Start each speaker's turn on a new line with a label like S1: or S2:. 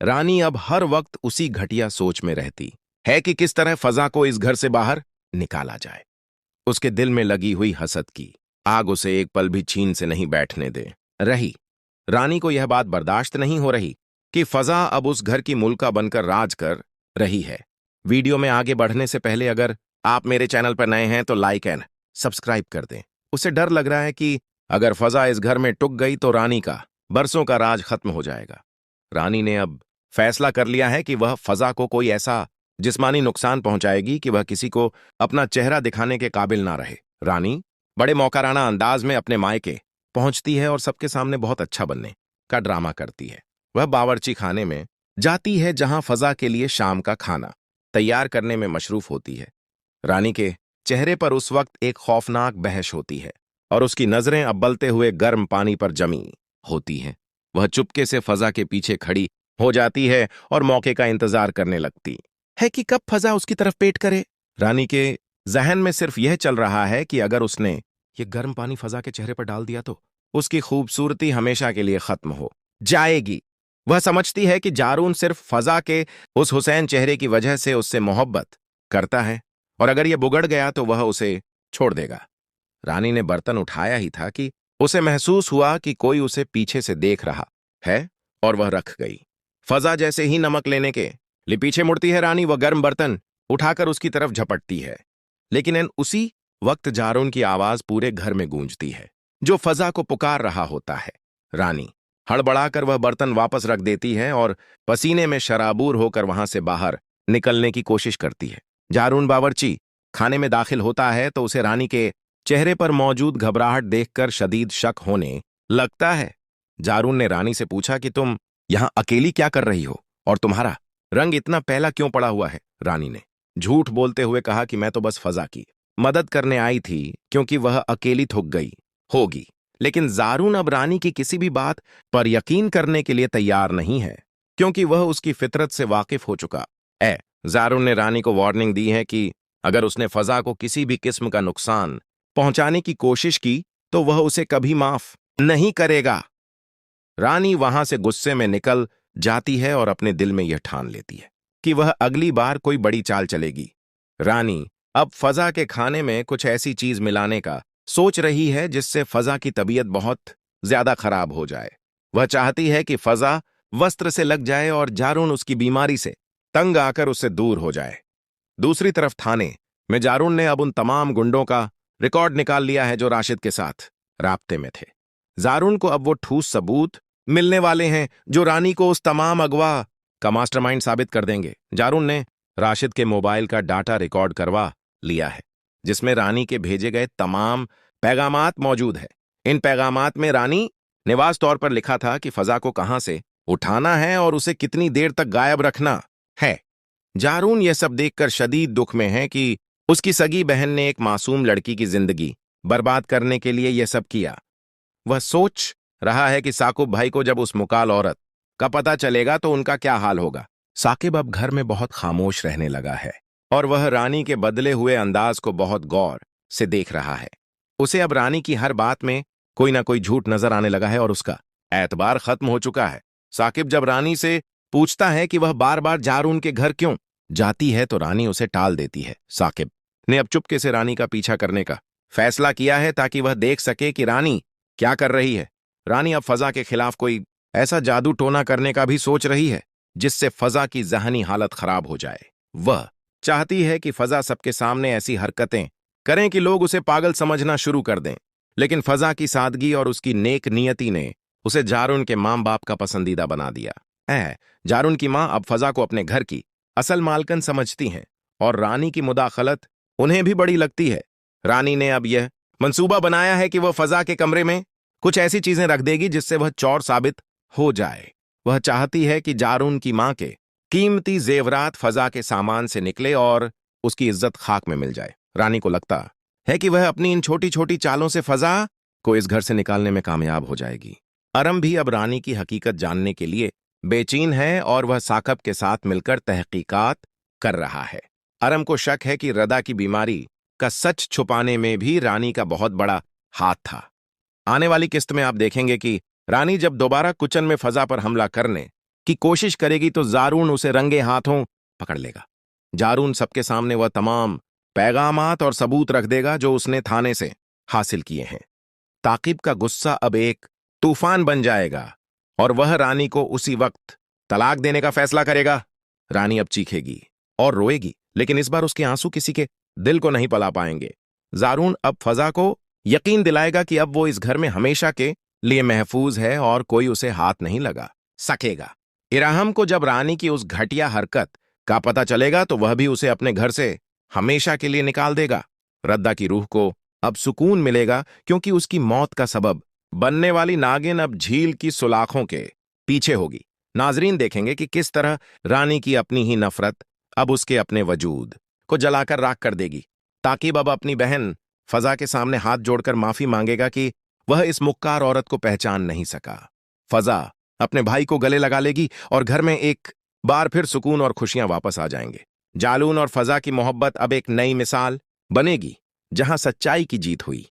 S1: रानी अब हर वक्त उसी घटिया सोच में रहती है कि किस तरह फजा को इस घर से बाहर निकाला जाए। उसके दिल में लगी हुई हसद की आग उसे एक पल भी चैन से नहीं बैठने दे रही। रानी को यह बात बर्दाश्त नहीं हो रही कि फजा अब उस घर की मुल्का बनकर राज कर रही है। वीडियो में आगे बढ़ने से पहले अगर आप मेरे चैनल पर नए हैं तो लाइक एंड सब्सक्राइब कर दें। उसे डर लग रहा है कि अगर फजा इस घर में टुक गई तो रानी का बरसों का राज खत्म हो जाएगा। रानी ने अब फैसला कर लिया है कि वह फजा को कोई ऐसा जिस्मानी नुकसान पहुंचाएगी कि वह किसी को अपना चेहरा दिखाने के काबिल ना रहे। रानी बड़े मौकाराना अंदाज में अपने मायके पहुंचती है और सबके सामने बहुत अच्छा बनने का ड्रामा करती है। वह बावर्ची खाने में जाती है जहां फजा के लिए शाम का खाना तैयार करने में मशरूफ होती है। रानी के चेहरे पर उस वक्त एक खौफनाक बहश होती है और उसकी नजरें अब्बलते हुए गर्म पानी पर जमी होती हैं। वह चुपके से फजा के पीछे खड़ी हो जाती है और मौके का इंतजार करने लगती है कि कब फजा उसकी तरफ पेट करे। रानी के जहन में सिर्फ यह चल रहा है कि अगर उसने ये गर्म पानी फजा के चेहरे पर डाल दिया तो उसकी खूबसूरती हमेशा के लिए खत्म हो जाएगी। वह समझती है कि जारून सिर्फ फजा के उस हुसैन चेहरे की वजह से उससे मोहब्बत करता है और अगर यह बुगड़ गया तो वह उसे छोड़ देगा। रानी ने बर्तन उठाया ही था कि उसे महसूस हुआ कि कोई उसे पीछे से देख रहा है और वह रख गई। फजा जैसे ही नमक लेने के लिए पीछे मुड़ती है, रानी वह गर्म बर्तन उठाकर उसकी तरफ झपटती है। लेकिन इन उसी वक्त जारून की आवाज पूरे घर में गूंजती है जो फजा को पुकार रहा होता है। रानी हड़बड़ाकर वह बर्तन वापस रख देती है और पसीने में शराबूर होकर वहां से बाहर निकलने की कोशिश करती है। जारून बावर्ची खाने में दाखिल होता है तो उसे रानी के चेहरे पर मौजूद घबराहट देखकर शदीद शक होने लगता है। जारून ने रानी से पूछा कि तुम यहां अकेली क्या कर रही हो और तुम्हारा रंग इतना पहला क्यों पड़ा हुआ है। रानी ने झूठ बोलते हुए कहा कि मैं तो बस फजा की मदद करने आई थी क्योंकि वह अकेली थक गई होगी। लेकिन जारून अब रानी की किसी भी बात पर यकीन करने के लिए तैयार नहीं है क्योंकि वह उसकी फितरत से वाकिफ हो चुका है। जारून ने रानी को वार्निंग दी है कि अगर उसने फजा को किसी भी किस्म का नुकसान पहुंचाने की कोशिश की तो वह उसे कभी माफ नहीं करेगा। रानी वहां से गुस्से में निकल जाती है और अपने दिल में यह ठान लेती है कि वह अगली बार कोई बड़ी चाल चलेगी। रानी अब फजा के खाने में कुछ ऐसी चीज मिलाने का सोच रही है जिससे फजा की तबीयत बहुत ज्यादा खराब हो जाए। वह चाहती है कि फजा वस्त्र से लग जाए और जारून उसकी बीमारी से तंग आकर उससे दूर हो जाए। दूसरी तरफ थाने में जारून ने अब उन तमाम गुंडों का रिकॉर्ड निकाल लिया है जो राशिद के साथ राब्ते में थे। जारून को अब वो ठोस सबूत मिलने वाले हैं जो रानी को उस तमाम अगवा का मास्टरमाइंड साबित कर देंगे। जारून ने राशिद के मोबाइल का डाटा रिकॉर्ड करवा लिया है जिसमें रानी के भेजे गए तमाम पैगामात मौजूद है। इन पैगामात में रानी ने वाज़ तौर पर लिखा था कि फजा को कहां से उठाना है और उसे कितनी देर तक गायब रखना है। जारून यह सब देखकर शदीद दुख में है कि उसकी सगी बहन ने एक मासूम लड़की की जिंदगी बर्बाद करने के लिए यह सब किया। वह सोच रहा है कि साकिब भाई को जब उस मुकाल औरत का पता चलेगा तो उनका क्या हाल होगा। साकिब अब घर में बहुत खामोश रहने लगा है और वह रानी के बदले हुए अंदाज को बहुत गौर से देख रहा है। उसे अब रानी की हर बात में कोई ना कोई झूठ नजर आने लगा है और उसका एतबार खत्म हो चुका है। साकिब जब रानी से पूछता है कि वह बार बार जारून के घर क्यों जाती है तो रानी उसे टाल देती है। साकिब ने अब चुपके से रानी का पीछा करने का फैसला किया है ताकि वह देख सके कि रानी क्या कर रही है। रानी अब फजा के खिलाफ कोई ऐसा जादू टोना करने का भी सोच रही है जिससे फजा की जहनी हालत खराब हो जाए। वह चाहती है कि फजा सबके सामने ऐसी हरकतें करें कि लोग उसे पागल समझना शुरू कर दें। लेकिन फजा की सादगी और उसकी नेक नियति ने उसे जारून के मां बाप का पसंदीदा बना दिया है। जारून की मां अब फजा को अपने घर की असल मालकन समझती हैं और रानी की मुदाखलत उन्हें भी बड़ी लगती है। रानी ने अब यह मंसूबा बनाया है कि वह फजा के कमरे में कुछ ऐसी चीजें रख देगी जिससे वह चोर साबित हो जाए। वह चाहती है कि जारून की मां के कीमती जेवरात फजा के सामान से निकले और उसकी इज्जत खाक में मिल जाए। रानी को लगता है कि वह अपनी इन छोटी छोटी चालों से फजा को इस घर से निकालने में कामयाब हो जाएगी। अरम भी अब रानी की हकीकत जानने के लिए बेचैन है और वह साकिब के साथ मिलकर तहकीकात कर रहा है। अरम को शक है कि रदा की बीमारी का सच छुपाने में भी रानी का बहुत बड़ा हाथ था। आने वाली किस्त में आप देखेंगे कि रानी जब दोबारा कुचन में फजा पर हमला करने कि कोशिश करेगी तो जारून उसे रंगे हाथों पकड़ लेगा। जारून सबके सामने वह तमाम पैगामात और सबूत रख देगा जो उसने थाने से हासिल किए हैं। ताकिब का गुस्सा अब एक तूफान बन जाएगा और वह रानी को उसी वक्त तलाक देने का फैसला करेगा। रानी अब चीखेगी और रोएगी, लेकिन इस बार उसके आंसू किसी के दिल को नहीं पला पाएंगे। जारून अब फजा को यकीन दिलाएगा कि अब वो इस घर में हमेशा के लिए महफूज है और कोई उसे हाथ नहीं लगा सकेगा। इराहम को जब रानी की उस घटिया हरकत का पता चलेगा तो वह भी उसे अपने घर से हमेशा के लिए निकाल देगा। रद्दा की रूह को अब सुकून मिलेगा क्योंकि उसकी मौत का सबब बनने वाली नागिन अब झील की सुलाखों के पीछे होगी। नाजरीन देखेंगे कि किस तरह रानी की अपनी ही नफरत अब उसके अपने वजूद को जलाकर राख कर देगी। ताकिब अब अपनी बहन फजा के सामने हाथ जोड़कर माफी मांगेगा कि वह इस मुक्कार औरत को पहचान नहीं सका। फजा अपने भाई को गले लगा लेगी और घर में एक बार फिर सुकून और खुशियां वापस आ जाएंगे। जालून और फजा की मोहब्बत अब एक नई मिसाल बनेगी जहां सच्चाई की जीत हुई।